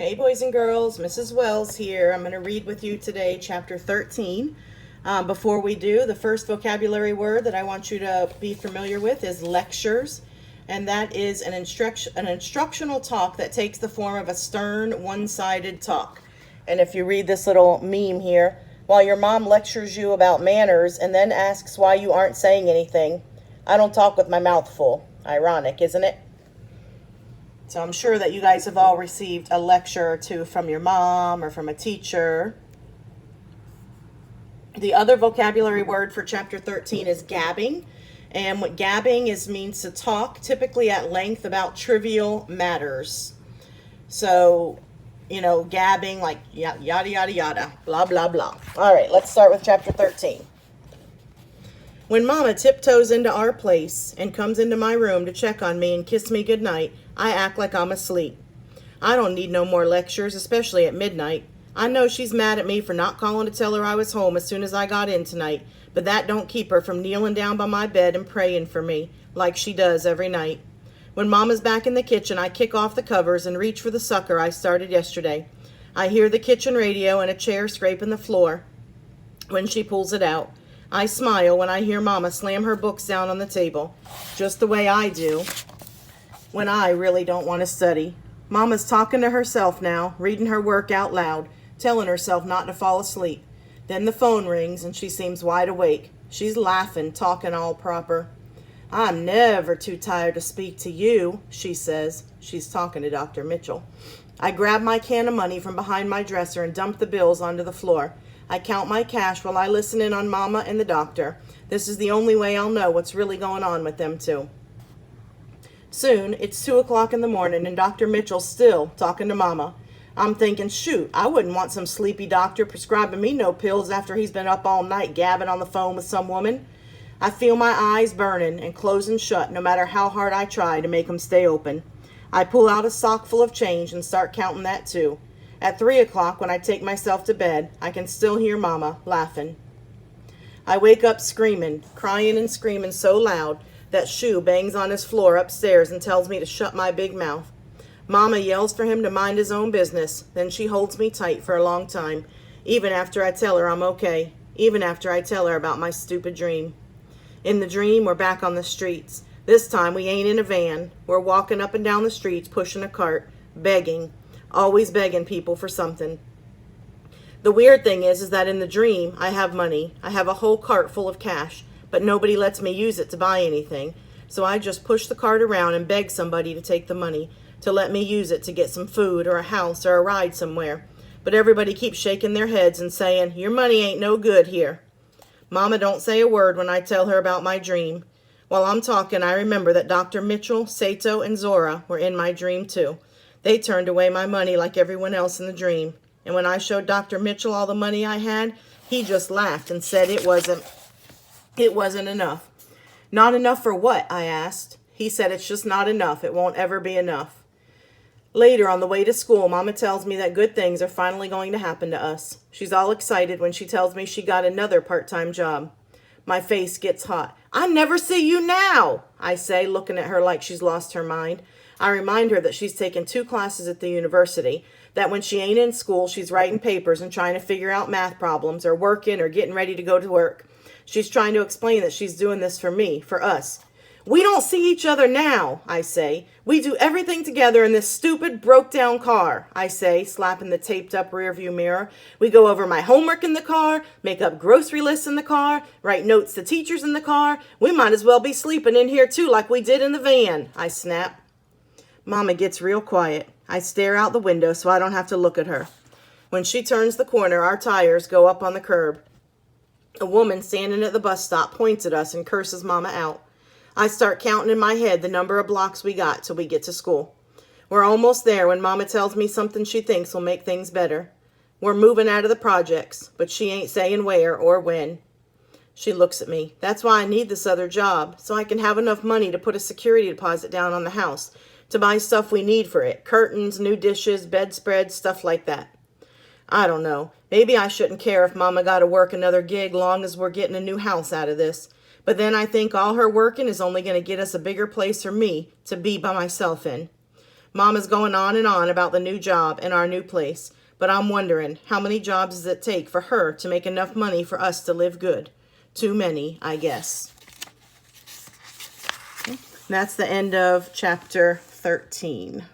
Hey boys and girls, Mrs. Wells here. I'm going to read with you today chapter 13. Before we do, the first vocabulary word that I want you to be familiar with is lectures. And that is an instructional talk that takes the form of a stern, one-sided talk. And if you read this little meme here, while your mom lectures you about manners and then asks why you aren't saying anything, I don't talk with my mouth full. Ironic, isn't it? So I'm sure that you guys have all received a lecture or two from your mom or from a teacher. The other vocabulary word for chapter 13 is gabbing. And what gabbing means to talk, typically at length, about trivial matters. So, gabbing like yada, yada, yada, blah, blah, blah. All right, let's start with chapter 13. When Mama tiptoes into our place and comes into my room to check on me and kiss me goodnight, I act like I'm asleep. I don't need no more lectures, especially at midnight. I know she's mad at me for not calling to tell her I was home as soon as I got in tonight, but that don't keep her from kneeling down by my bed and praying for me, like she does every night. When Mama's back in the kitchen, I kick off the covers and reach for the sucker I started yesterday. I hear the kitchen radio and a chair scraping the floor when she pulls it out. I smile when I hear Mama slam her books down on the table, just the way I do when I really don't want to study. Mama's talking to herself now, reading her work out loud, telling herself not to fall asleep. Then the phone rings and she seems wide awake. She's laughing, talking all proper. I'm never too tired to speak to you, she says. She's talking to Dr. Mitchell. I grab my can of money from behind my dresser and dump the bills onto the floor. I count my cash while I listen in on Mama and the doctor. This is the only way I'll know what's really going on with them two. Soon, it's 2 o'clock in the morning and Dr. Mitchell's still talking to Mama. I'm thinking, shoot, I wouldn't want some sleepy doctor prescribing me no pills after he's been up all night gabbing on the phone with some woman. I feel my eyes burning and closing shut no matter how hard I try to make them stay open. I pull out a sock full of change and start counting that too. At 3 o'clock, when I take myself to bed, I can still hear Mama laughing. I wake up screaming, crying and screaming so loud that Shu bangs on his floor upstairs and tells me to shut my big mouth. Mama yells for him to mind his own business, then she holds me tight for a long time, even after I tell her I'm okay, even after I tell her about my stupid dream. In the dream, we're back on the streets. This time, we ain't in a van. We're walking up and down the streets, pushing a cart, begging. Always begging people for something. The weird thing is that in the dream, I have money. I have a whole cart full of cash, but nobody lets me use it to buy anything. So I just push the cart around and beg somebody to take the money, to let me use it to get some food or a house or a ride somewhere. But everybody keeps shaking their heads and saying, your money ain't no good here. Mama don't say a word when I tell her about my dream. While I'm talking, I remember that Dr. Mitchell, Sato, and Zora were in my dream too. They turned away my money like everyone else in the dream. And when I showed Dr. Mitchell all the money I had, he just laughed and said it wasn't enough. Not enough for what? I asked. He said it's just not enough. It won't ever be enough. Later, on the way to school, Mama tells me that good things are finally going to happen to us. She's all excited when she tells me she got another part-time job. My face gets hot. I never see you now, I say, looking at her like she's lost her mind. I remind her that she's taken 2 classes at the university, that when she ain't in school, she's writing papers and trying to figure out math problems or working or getting ready to go to work. She's trying to explain that she's doing this for me, for us. We don't see each other now, I say. We do everything together in this stupid, broke-down car, I say, slapping the taped-up rearview mirror. We go over my homework in the car, make up grocery lists in the car, write notes to teachers in the car. We might as well be sleeping in here, too, like we did in the van, I snap. Mama gets real quiet. I stare out the window so I don't have to look at her. When she turns the corner, our tires go up on the curb. A woman standing at the bus stop points at us and curses Mama out. I start counting in my head the number of blocks we got till we get to school. We're almost there when Mama tells me something she thinks will make things better. We're moving out of the projects, but she ain't saying where or when. She looks at me. That's why I need this other job, so I can have enough money to put a security deposit down on the house, to buy stuff we need for it. Curtains, new dishes, bedspreads, stuff like that. I don't know. Maybe I shouldn't care if Mama got to work another gig long as we're getting a new house out of this. But then I think all her working is only going to get us a bigger place for me to be by myself in. Mom is going on and on about the new job and our new place, but I'm wondering, how many jobs does it take for her to make enough money for us to live good? Too many, I guess. Okay. That's the end of chapter 13.